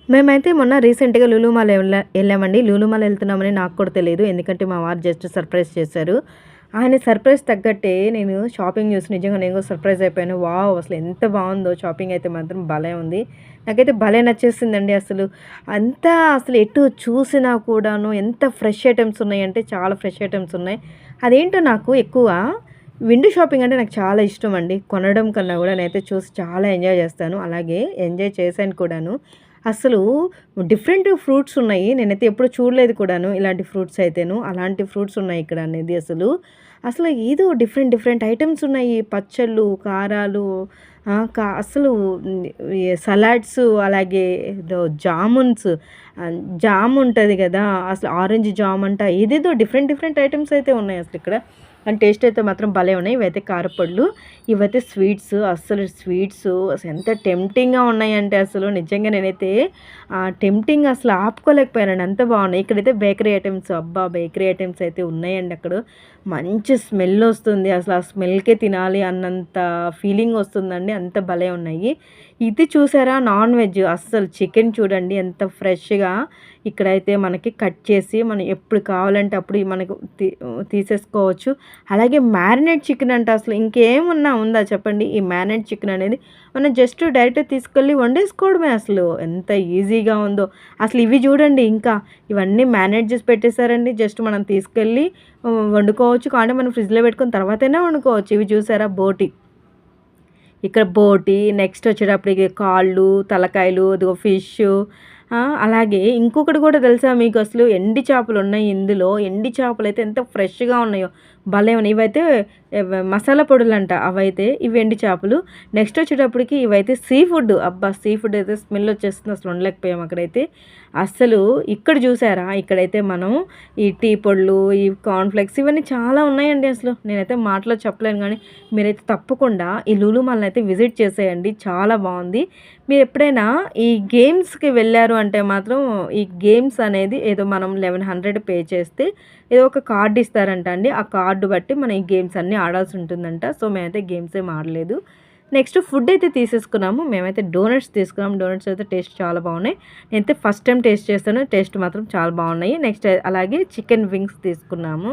మేమైతే మొన్న రీసెంట్‌గా లులు మాల్ ఎళ్ళామండి. లులు మాల్ ఎళ్తున్నామని నాకు కూడా తెలీదు. ఎందుకంటే మా వారు జస్ట్ సర్ప్రైజ్ చేశారు. ఆయన సర్ప్రైజ్ తగ్గట్టే నేను షాపింగ్ చూసి నిజంగా నేను కూడా సర్ప్రైజ్ అయిపోయాను. వావ్! అసలు ఎంత బావుందో షాపింగ్ అయితే మాత్రం భలే ఉంది. నాకైతే భలే నచ్చేసిందండి అసలు. అంతా అసలు ఎటు చూసినా కూడాను ఎంత ఫ్రెష్ ఐటెమ్స్ ఉన్నాయంటే చాలా ఫ్రెష్ ఐటెమ్స్ ఉన్నాయి. అదేంటో నాకు ఎక్కువ విండో షాపింగ్ అంటే నాకు చాలా ఇష్టమండి. కొనడం కన్నా కూడా నేనైతే చూసి చాలా ఎంజాయ్ చేస్తాను. అలాగే ఎంజాయ్ చేశాను కూడాను. అసలు డిఫరెంట్ ఫ్రూట్స్ ఉన్నాయి. నేనైతే ఎప్పుడు చూడలేదు కూడాను ఇలాంటి ఫ్రూట్స్ అయితేను. అలాంటి ఫ్రూట్స్ ఉన్నాయి ఇక్కడ అనేది అసలు. అసలు ఏదో డిఫరెంట్ డిఫరెంట్ ఐటెమ్స్ ఉన్నాయి. పచ్చళ్ళు, కారాలు అసలు సలాడ్స్ అలాగే ఏదో జామున్స్ జామ్ ఉంటది గదా! అసలు ఆరెంజ్ జామ్ అంట ఏదేదో డిఫరెంట్ డిఫరెంట్ ఐటెమ్స్ అయితే ఉన్నాయి అసలు ఇక్కడ. అండ్ టేస్ట్ అయితే మాత్రం భలే ఉన్నాయి. ఇవైతే కారపొడులు. ఇవైతే స్వీట్స్. అస్సలు స్వీట్స్ అసలు ఎంత టెంప్టింగ్‌గా ఉన్నాయంటే అసలు నిజంగా నేనైతే టెంప్టింగ్ అసలు ఆపుకోలేకపోయానండి. అంత బాగున్నాయి. ఇక్కడైతే బేకరీ ఐటెమ్స్ అబ్బా! బేకరీ ఐటెమ్స్ అయితే ఉన్నాయండి అక్కడ. మంచి స్మెల్ వస్తుంది. అసలు ఆ స్మెల్‌కే తినాలి అన్నంత ఫీలింగ్ వస్తుందండి. అంత భలే ఉన్నాయి. ఇది చూసారా నాన్ వెజ్ అస్సలు చికెన్ చూడండి ఎంత ఫ్రెష్‌గా ఇక్కడైతే మనకి కట్ చేసి మనం ఎప్పుడు కావాలంటే అప్పుడు మనకు తీసేసుకోవచ్చు. అలాగే మ్యారినేట్ చికెన్ అంట అసలు ఇంకేమున్నా ఉందా చెప్పండి. ఈ మ్యారినేట్ చికెన్ అనేది మనం జస్ట్ డైరెక్ట్‌గా తీసుకెళ్ళి వండేసుకోవడమే అసలు. ఎంత ఈజీగా ఉందో. అసలు ఇవి చూడండి ఇంకా ఇవన్నీ మ్యారినేట్ చేసి పెట్టేసారండి. జస్ట్ మనం తీసుకెళ్ళి వండుకోవచ్చు. కానీ మనం ఫ్రిడ్జ్‌లో పెట్టుకొని తర్వాతైనా వండుకోవచ్చు. ఇవి చూసారా బోటి. ఇక్కడ బోటి నెక్స్ట్ వచ్చేటప్పటికి కాళ్ళు, తలకాయలు, ఇదిగో ఫిషు అలాగే ఇంకొకటి కూడా తెలుసా మీకు అసలు ఎండి చేపలున్నాయి ఇందులో. ఎండి చేపలైతే ఎంత ఫ్రెష్‌గా ఉన్నాయో భలే ఉన్నాయి. ఇవైతే మసాలా పొడులంట అవైతే. ఇవి ఎండి చేపలు. నెక్స్ట్ వచ్చేటప్పటికి ఇవైతే సీ ఫుడ్. అబ్బా! సీ ఫుడ్ అయితే స్మెల్ వచ్చేస్తుంది. అసలు ఉండలేకపోయాం అక్కడైతే. అస్సలు ఇక్కడ చూసారా ఇక్కడైతే మనం ఈ టీ పొడులు, ఈ కార్న్‌ఫ్లెక్స్ ఇవన్నీ చాలా ఉన్నాయండి అసలు. నేనైతే మాటలో చెప్పలేను గానీ మీరైతే తప్పకుండా ఈ లులు మాల్‌నైతే విజిట్ చేసేయండి. చాలా బావుంది. మీరెప్పుడైనా ఈ గేమ్స్‌కి వెళ్లారు అంటే మాత్రం ఈ గేమ్స్ అనేది ఏదో మనం 1100 పే చేస్తే ఏదో ఒక కార్డ్ ఇస్తారంట అండి. ఆ కార్డ్ బట్టి మనం ఈ గేమ్స్ అన్నీ ఆడాల్సి ఉంటుందంట. సో, మేమైతే గేమ్స్ ఏమి ఆడలేదు. నెక్స్ట్ ఫుడ్ అయితే తీసేసుకున్నాము. మేమైతే డోనట్స్ తీసుకున్నాము. డోనట్స్ అయితే టేస్ట్ చాలా బాగున్నాయి. నేనైతే ఫస్ట్ టైం టేస్ట్ చేశాను. టేస్ట్ మాత్రం చాలా బాగున్నాయి. నెక్స్ట్ అలాగే చికెన్ వింగ్స్ తీసుకున్నాము.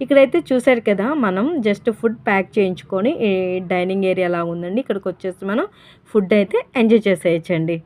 ఇక్కడైతే చూసారు కదా మనం జస్ట్ ఫుడ్ ప్యాక్ చేయించుకొని డైనింగ్ ఏరియా లాగా ఉందండి. ఇక్కడికి వచ్చేసి మనం ఫుడ్ అయితే ఎంజాయ్ చేసేయచ్చండి.